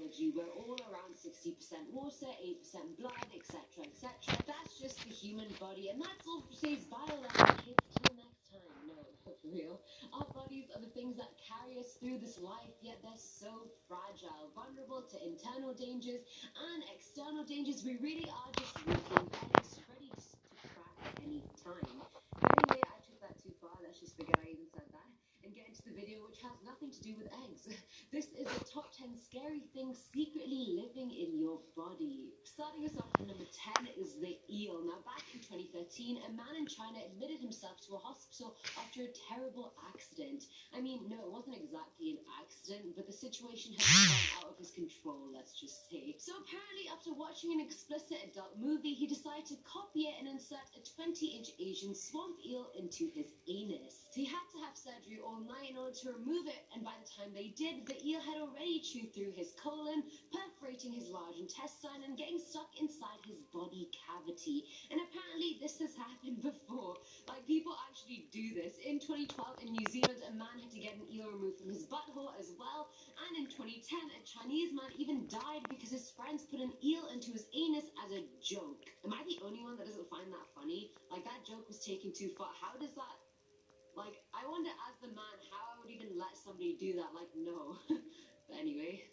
biology. We're all around 60% water, 8% blood, etc., etc. That's just the human body, and that's all for today's bio lesson, kids. Till next time. No, for real. Our bodies are the things that carry us through this life, yet they're so fragile, vulnerable to internal dangers and external dangers. We really are just walking eggs, ready to crack at any time. Anyway, I took that too far. Let's just forget I even said that and get into the video, which has nothing to do with eggs. This is the top 10 scary things secretly living in your body. Starting us off at number 10 is the eel. Now, back in 2013, a man in China admitted himself to a hospital after a terrible accident. I mean, no, it wasn't exactly an accident, but the situation had gone out of his control, let's just say. So apparently, after watching an explicit adult movie, he decided to copy it and insert a 20-inch Asian swamp eel into his anus. So he had to have surgery all night in order to remove it, and by the time they did, the eel had already chewed through his colon, perforating his large intestine and getting stuck inside his body cavity. And apparently this has happened before. Like, people actually do this. In 2012 in New Zealand, a man had to get an eel removed from his butthole as well, and in 2010 a Chinese man even died because his friends put an eel into his anus as a joke. Am I the only one that doesn't find that funny? Like, that joke was taken too far. How does that... Like, I wonder, as the man, how I would even let somebody do that. Like, no. But anyway,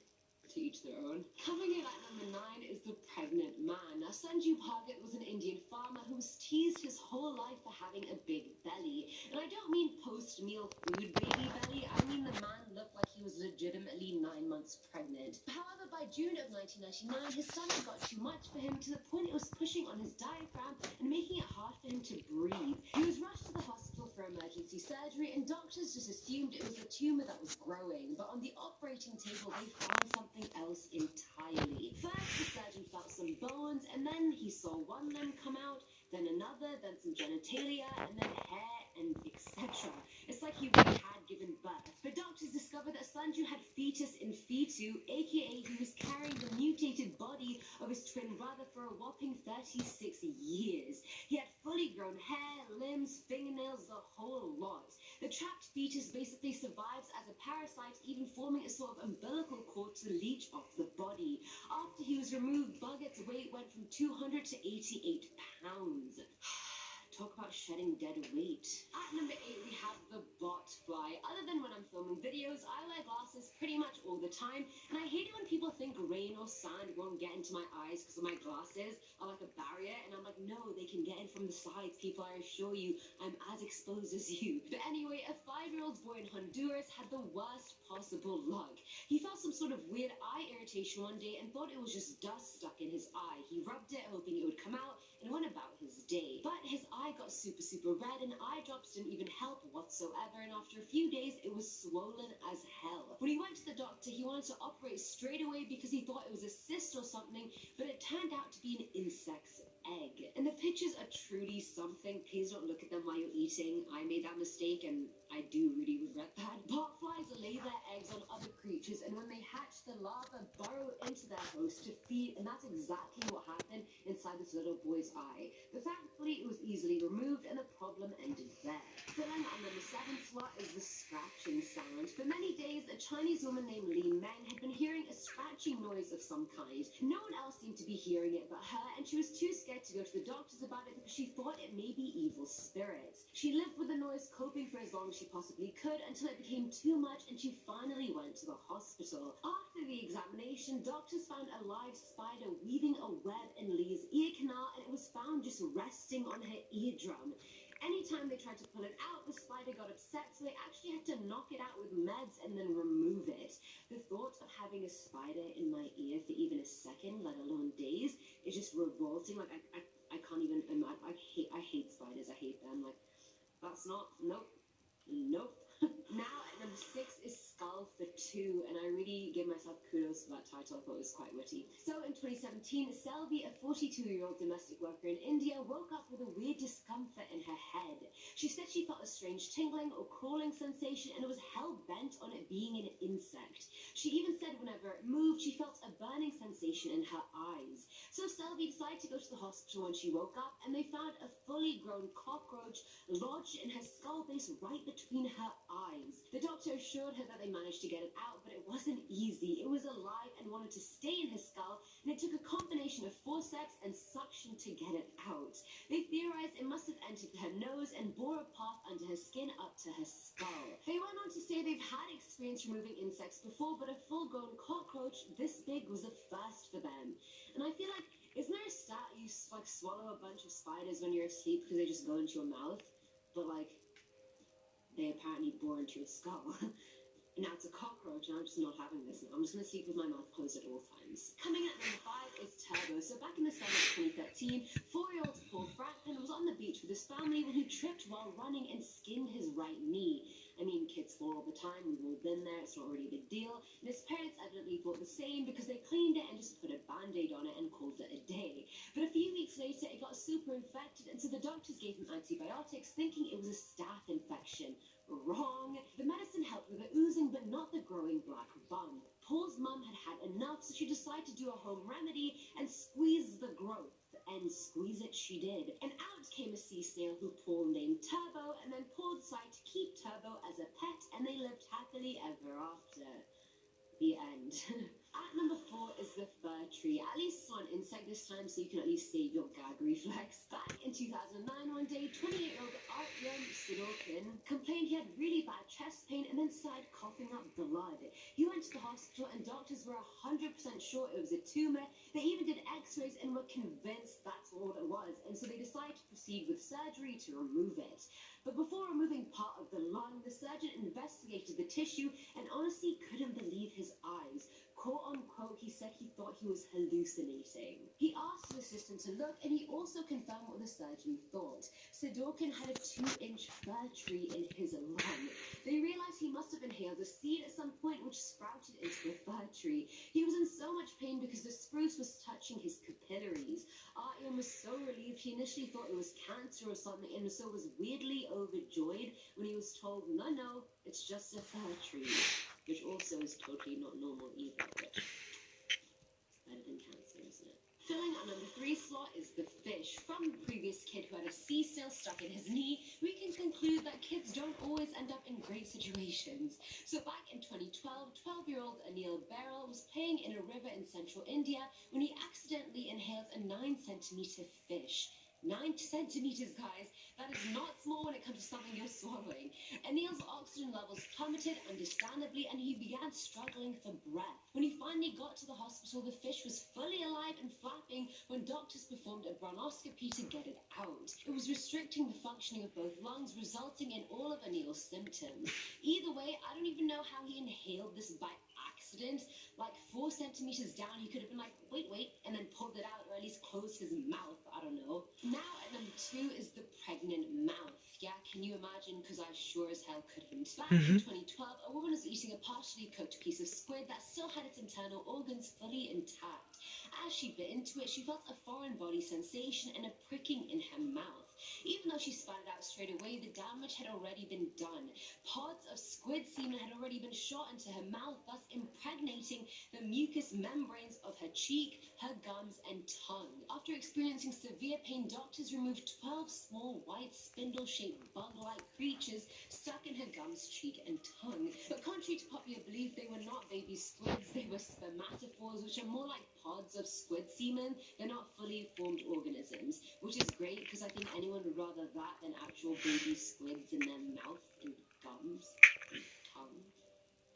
to each their own. Coming in at number 9 is the pregnant man. Now, Sanju Bhagat was an Indian farmer who was teased his whole life for having a big belly. And I don't mean post-meal food baby belly. I mean the man looked like he was legitimately 9 months pregnant. However, by June of 1999, his stomach got too much for him, to the point it was pushing on his diaphragm and making it hard for him to breathe. He was rushed to the hospital for emergency surgery, and doctors just assumed it was a tumor that was growing. But on the operating table, they found something else entirely. First, the surgeon felt some bones, and then he saw one limb come out, then another, then some genitalia, and then hair, and etc. It's like he really had given birth. But doctors discovered that Sanju had fetus in fetu, aka he was carrying the mutated body of his twin brother for a whopping 36 years. He had fully grown hair, limbs, fingernails, the whole lot. The trapped fetus basically survives as a parasite, even forming a sort of umbilical cord to leech off the body. After he was removed, Bhagat's weight went from 200 to 88 pounds. Talk about shedding dead weight. At number 8, we have the bot fly. Other than when I'm filming videos, I wear glasses pretty much all the time, and I hate it when people think rain or sand won't get into my eyes because my glasses are like a barrier, and I'm like, no, they can get in from the sides. People, I assure you, I'm as exposed as you. But anyway, a 5-year-old boy in Honduras had the worst possible luck. He felt some sort of weird eye irritation one day and thought it was just dust stuck in his eye. He rubbed it, hoping it would come out, and went about his day. But his eye got super red, and eye drops didn't even help whatsoever, and after a few days it was swollen as hell. When he went to the doctor, he wanted to operate straight away because he thought it was a cyst or something, but it turned out to be an insect's egg. And the pictures are truly something. Please don't look at them while you're eating. I made that mistake, and I do really regret that. Botflies lay their eggs on other creatures, and when they hatch, the larvae burrow into their host to feed, and that's exactly what happened inside this little boy's eye. But thankfully, it was easily removed, and the problem ended there. Filling on number 7 slot is the scratching sound. For many days, a Chinese woman named Li Meng had been hearing a scratching noise of some kind. No one else seemed to be hearing it but her, and she was too scared to go to the doctors about it because she thought it may be evil spirits. She lived with the noise, coping for as long as she possibly could, until it became too much and she finally went to the hospital. After the examination, doctors found a live spider weaving a web in Li's ear canal, and it was found just resting on her eardrum. Anytime they tried to pull it out, the spider got upset, so they actually had to knock it out with meds and then remove it. The thought of having a spider in my ear for even a second, let alone days, is just revolting. Like, I can't even imagine. I hate spiders. I hate them. Like, that's not... Nope. Now at number 6 is Skull for Two, and I really give myself kudos for that title. I thought it was quite witty. So in 2017, Selvi, a 42-year-old domestic worker in India, woke up with a weird discomfort in her head. She said she felt a strange tingling or crawling sensation, and was hell-bent on it being an insect. She even said whenever it moved, she felt a burning sensation in her eyes. So Selvi decided to go to the hospital when she woke up, and they found a fully grown cockroach lodged in her skull base right between her eyes. The doctor assured her that they managed to get it out, but it wasn't easy. It was alive and wanted to combination of forceps and suction to get it out. They theorized it must have entered her nose and bore a path under her skin up to her skull. They went on to say they've had experience removing insects before, but a full-grown cockroach this big was a first for them. And I feel like, isn't there a stat you like swallow a bunch of spiders when you're asleep because they just go into your mouth? But like, they apparently bore into your skull. Now it's a cockroach, and I'm just not having this. I'm just going to sleep with my mouth closed at all times. Coming at number 5 is Turbo. So back in the summer of 2013, 4-year-old Paul Franklin was on the beach with his family when he tripped while running and skinned his right knee. I mean, kids fall all the time. We've all been there. It's not really a big deal. And his parents evidently thought the same because they cleaned it and just put a band-aid on it and called it a day. But a few weeks later, it got super infected, and so the doctors gave him antibiotics, thinking it was a staph infection. Wrong. The medicine helped with the oozing, but not the growing black bump. Paul's mum had had enough, so she decided to do a home remedy and squeeze the growth. And squeeze it she did. And out came a sea snail who Paul named Turbo, and then Paul decided to keep Turbo as a pet, and they lived happily ever after. The end. At number 4 is the fir tree. At least it's not an insect this time, so you can at least save your gag reflex. Back in 2009, one day, 28-year-old Artyom Sidorkin complained he had really bad chest pain and then started coughing up blood. He went to the hospital and doctors were 100% sure it was a tumor. They even did x-rays and were convinced that's all it was, and so they decided to proceed with surgery to remove it. But before removing part of the lung, the surgeon investigated the tissue and honestly couldn't believe his eyes. Quote unquote, he said he thought he was hallucinating. He asked his assistant to look, and he also confirmed what the surgeon thought. Sidorkin had a 2-inch fir tree in his lung. They realized he must have inhaled a seed at some point, which sprouted into a fir tree. He was in so much pain because the spruce was touching his capillaries. Artyom was so relieved. He initially thought it was cancer or something, and so was weirdly overjoyed when he was told, no, it's just a fir tree. Which also is totally not normal either, but better than cancer, isn't it? Filling our number 3 slot is the fish. From the previous kid who had a sea snail stuck in his knee, we can conclude that kids don't always end up in great situations. So back in 2012, 12-year-old Anil Beryl was playing in a river in central India when he accidentally inhaled a 9-centimeter fish. 9 centimeters, guys. That is not small when it comes to something you're swallowing. Anil's oxygen levels plummeted, understandably, and he began struggling for breath. When he finally got to the hospital, the fish was fully alive and flapping when doctors performed a bronchoscopy to get it out. It was restricting the functioning of both lungs, resulting in all of Anil's symptoms. Either way, I don't even know how he inhaled this by accident. Like 4 centimeters down, he could have been like, wait, and then pulled it out, or at least closed his mouth. I don't know. Now at number 2 is the pregnant mouth. Yeah, can you imagine? Because I sure as hell couldn't. Back in 2012, a woman was eating a partially cooked piece of squid that still had its internal organs fully intact. As she bit into it, she felt a foreign body sensation and a pricking in her mouth. Even though she spat it out straight away, the damage had already been done. Pods of squid semen had already been shot into her mouth, thus impregnating the mucous membranes of her cheek, her gums, and tongue. After experiencing severe pain, doctors removed 12 small white spindle-shaped bug-like creatures stuck in her gums, cheek, and tongue. But contrary to popular belief, they were not baby squids, they were spermatophores, which are more like pods of squid semen. They're not fully formed organisms, which is great because I think anyone would rather that than actual baby squids in their mouth and gums and tongue.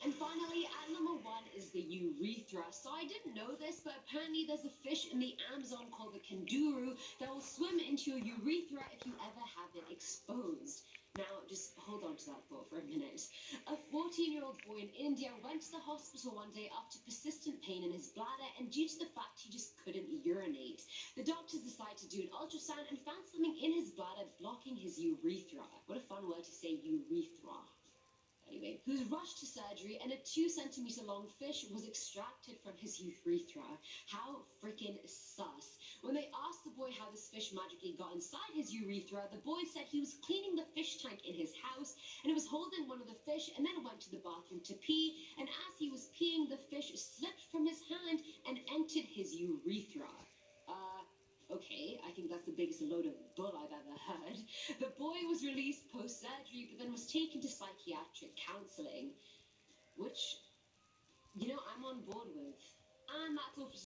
And finally, at number 1 is the urethra. So I didn't know this, but apparently there's a fish in the Amazon called the kangaroo that will swim into your urethra if you ever have it exposed. Now, just hold on to that thought for a minute. A 14-year-old boy in India went to the hospital one day after persistent pain in his bladder, and due to the fact he just couldn't urinate. The doctors decided to do an ultrasound and found something in his bladder blocking his urethra. What a fun word to say, urethra. Anyway, he was rushed to surgery, and a 2-centimeter long fish was extracted from his urethra. How freaking sus. When they asked the boy how this fish magically got inside his urethra, the boy said he was cleaning the fish tank in his house, and he was holding one of the fish, and then went to the bathroom to pee, and as he was peeing, the fish slipped from his hand and entered his urethra. Okay, I think that's the biggest load of bull I've ever heard. The boy was released post-surgery, but then was taken to psychiatric counseling, which, I'm on board with. And that's all for